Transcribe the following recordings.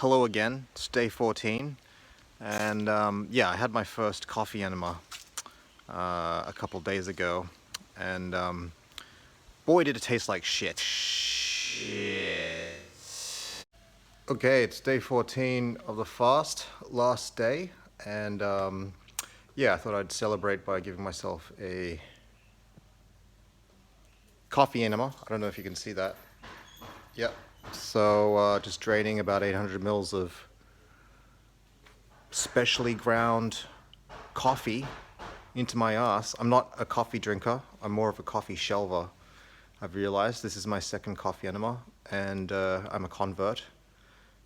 Hello again, it's day 14, and yeah, I had my first coffee enema a couple days ago, and boy did it taste like shit. Okay, it's day 14 of the fast, last day, and yeah, I thought I'd celebrate by giving myself a coffee enema. I don't know if you can see that. Yep. So just draining about 800 mils of specially ground coffee into my ass. I'm not a coffee drinker. I'm more of a coffee shelver. I've realized this is my second coffee enema, and I'm a convert.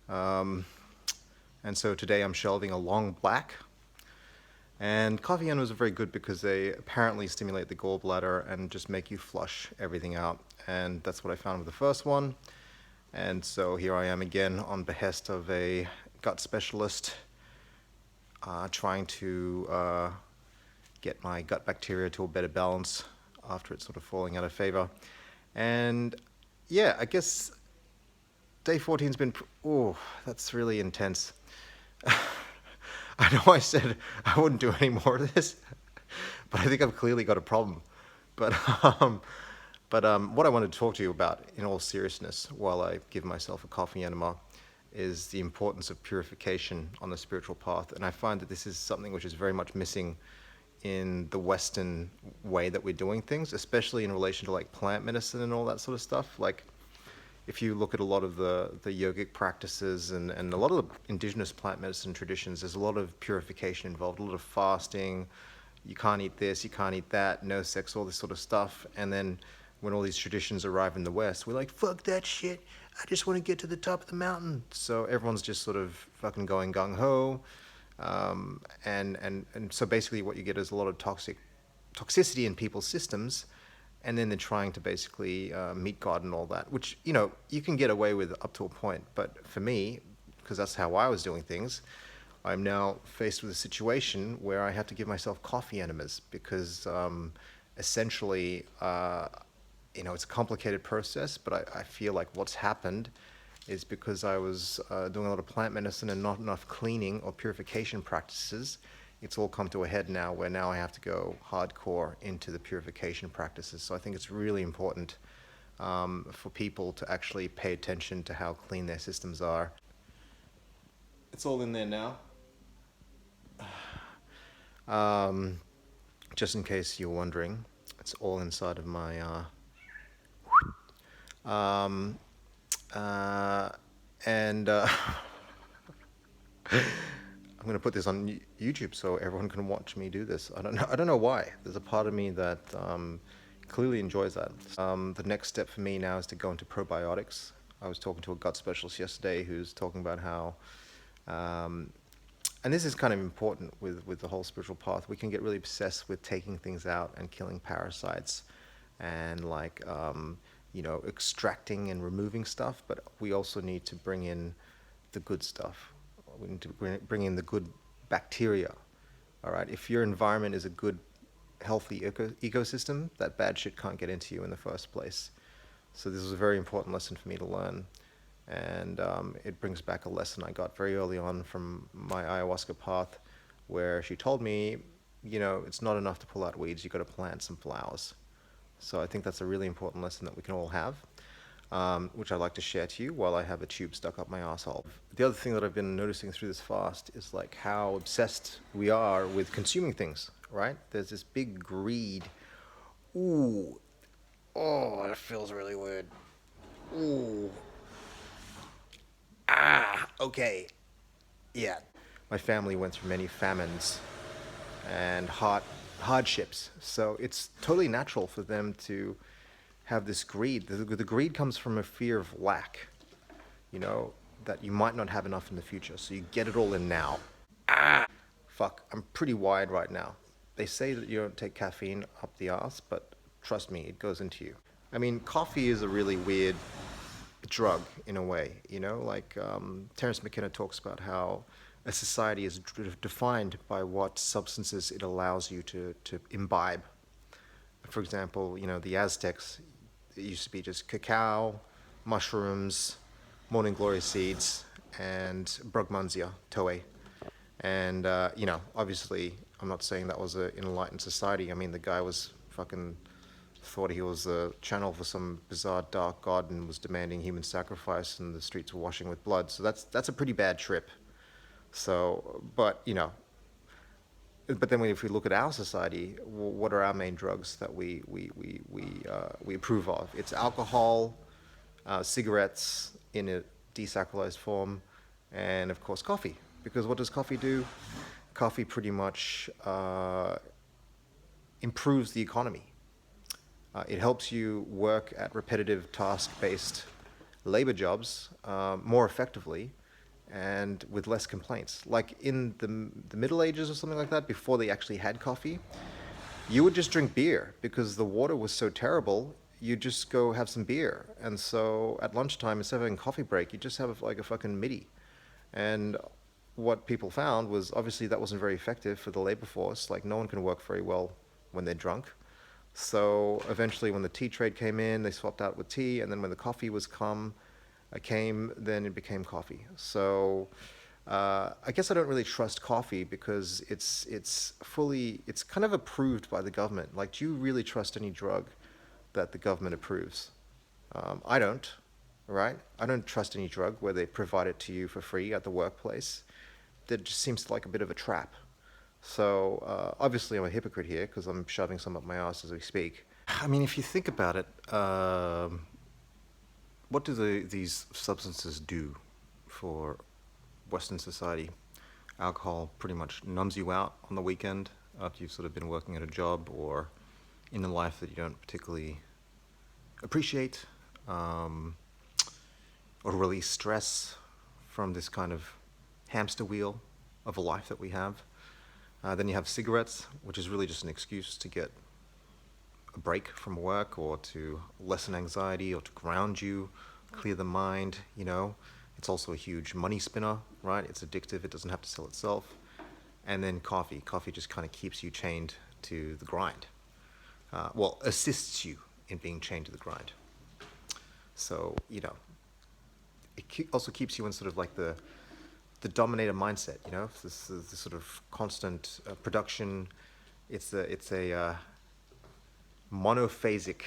Um, and so today I'm shelving a long black. And coffee enemas are very good because they apparently stimulate the gallbladder and just make you flush everything out. And that's what I found with the first one. And so here I am again on behest of a gut specialist, trying to get my gut bacteria to a better balance after it's sort of falling out of favor. And yeah, I guess day 14's been, oh, that's really intense. I know I said I wouldn't do any more of this, but I think I've clearly got a problem. But what I wanted to talk to you about, in all seriousness, while I give myself a coffee enema, is the importance of purification on the spiritual path. And I find that this is something which is very much missing in the Western way that we're doing things, especially in relation to like plant medicine and all that sort of stuff. Like, if you look at a lot of the yogic practices and a lot of the indigenous plant medicine traditions, there's a lot of purification involved, a lot of fasting. You can't eat this, you can't eat that, no sex, all this sort of stuff. And then when all these traditions arrive in the West, we're like, fuck that shit. I just want to get to the top of the mountain. So everyone's just sort of fucking going gung-ho. And so basically what you get is a lot of toxicity in people's systems, and then they're trying to basically meet God and all that, which, you know, you can get away with up to a point. But for me, because that's how I was doing things, I'm now faced with a situation where I have to give myself coffee enemas because essentially, you know, it's a complicated process, but I feel like what's happened is because I was doing a lot of plant medicine and not enough cleaning or purification practices. It's all come to a head now where now I have to go hardcore into the purification practices. So I think it's really important for people to actually pay attention to how clean their systems are. It's all in there now. Um, just in case you're wondering, it's all inside of my um, uh, and I'm going to put this on YouTube so everyone can watch me do this. I don't know why. There's a part of me that clearly enjoys that. The next step for me now is to go into probiotics. I was talking to a gut specialist yesterday who's talking about how, and this is kind of important with the whole spiritual path, we can get really obsessed with taking things out and killing parasites and like, you know, extracting and removing stuff, but we also need to bring in the good stuff. We need to bring in the good bacteria. All right. If your environment is a good, healthy ecosystem, that bad shit can't get into you in the first place. So this was a very important lesson for me to learn, and it brings back a lesson I got very early on from my ayahuasca path, where she told me, you know, it's not enough to pull out weeds. You got to plant some flowers. So I think that's a really important lesson that we can all have. Which I'd like to share to you while I have a tube stuck up my asshole. The other thing that I've been noticing through this fast is like how obsessed we are with consuming things, right? There's this big greed. Ooh, oh, that feels really weird. Ooh, okay, yeah. My family went through many famines and hardships, so it's totally natural for them to have this greed. The greed comes from a fear of lack, you know, that you might not have enough in the future. So you get it all in now. Fuck, I'm pretty wired right now. They say that you don't take caffeine up the ass, but trust me, it goes into you. I mean, coffee is a really weird drug in a way, you know, like Terence McKenna talks about how a society is defined by what substances it allows you to imbibe. For example, you know, the Aztecs, it used to be just cacao, mushrooms, morning glory seeds, and Brugmansia, Toei. And, you know, obviously, I'm not saying that was an enlightened society. I mean, the guy was fucking thought he was a channel for some bizarre dark god and was demanding human sacrifice, and the streets were washing with blood. So that's a pretty bad trip. So, but, you know, but then if we look at our society, what are our main drugs that we approve of? It's alcohol, cigarettes in a desacralized form, and of course coffee. Because what does coffee do? Coffee pretty much improves the economy. It helps you work at repetitive task-based labor jobs more effectively and with less complaints. Like in the Middle Ages or something like that, before they actually had coffee, you would just drink beer because the water was so terrible. You just go have some beer. And so at lunchtime, instead of having a coffee break, you just have like a fucking midi. And what people found was obviously that wasn't very effective for the labor force. Like no one can work very well when they're drunk. So eventually when the tea trade came in, they swapped out with tea. And then when the coffee came, then it became coffee. So I guess I don't really trust coffee because it's kind of approved by the government. Like, do you really trust any drug that the government approves? I don't, right? I don't trust any drug where they provide it to you for free at the workplace. That just seems like a bit of a trap. So obviously I'm a hypocrite here because I'm shoving some up my ass as we speak. I mean, if you think about it, what do these substances do for Western society? Alcohol pretty much numbs you out on the weekend after you've sort of been working at a job or in a life that you don't particularly appreciate, or release stress from this kind of hamster wheel of a life that we have. Then you have cigarettes, which is really just an excuse to get a break from work or to lessen anxiety or to ground you, clear the mind, you know. It's also a huge money spinner, right? It's addictive, it doesn't have to sell itself. And then coffee. Coffee just kind of keeps you chained to the grind. Well, assists you in being chained to the grind. So, you know, it also keeps you in sort of like the dominator mindset, you know, this sort of constant production. It's a monophasic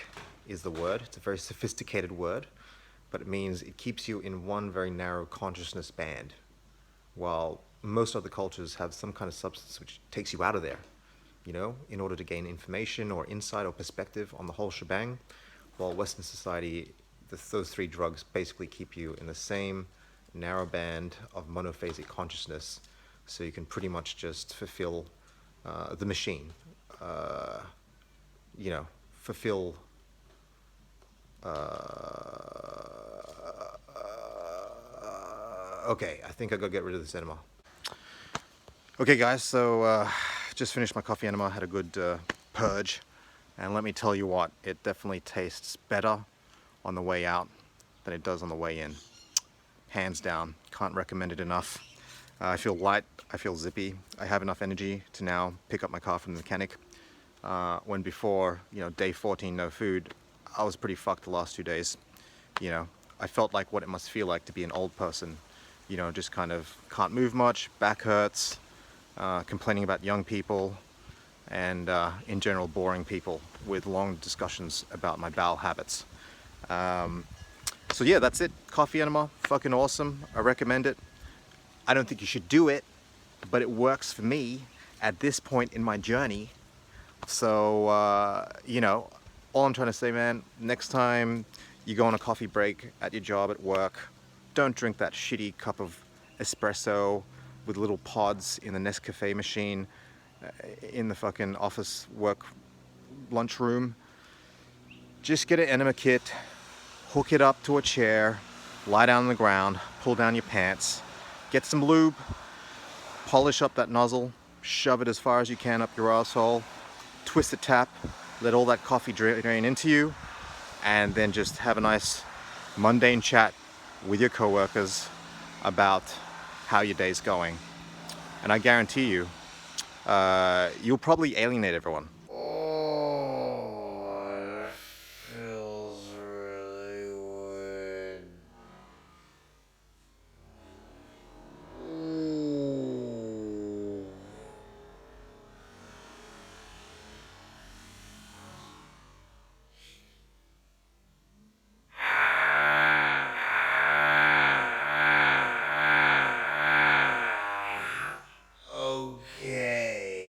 is the word. It's a very sophisticated word, but it means it keeps you in one very narrow consciousness band, while most other cultures have some kind of substance which takes you out of there, you know, in order to gain information or insight or perspective on the whole shebang. While Western society, those three drugs basically keep you in the same narrow band of monophasic consciousness, so you can pretty much just fulfill the machine, you know, fulfill okay, I think I gotta get rid of this enema. Okay guys, so just finished my coffee enema, had a good purge, and let me tell you what, it definitely tastes better on the way out than it does on the way in. Hands down, can't recommend it enough. I feel light, I feel zippy, I have enough energy to now pick up my car from the mechanic. When before, you know, day 14, no food, I was pretty fucked the last 2 days. You know, I felt like what it must feel like to be an old person. You know, just kind of can't move much, back hurts, complaining about young people, and in general boring people with long discussions about my bowel habits. So yeah, that's it. Coffee enema, fucking awesome. I recommend it. I don't think you should do it, but it works for me at this point in my journey. So, you know, all I'm trying to say, man, next time you go on a coffee break at your job, at work, don't drink that shitty cup of espresso with little pods in the Nescafe machine in the fucking office work lunchroom. Just get an enema kit, hook it up to a chair, lie down on the ground, pull down your pants, get some lube, polish up that nozzle, shove it as far as you can up your asshole, twist the tap, let all that coffee drain into you, and then just have a nice mundane chat with your coworkers about how your day's going. And I guarantee you, you'll probably alienate everyone.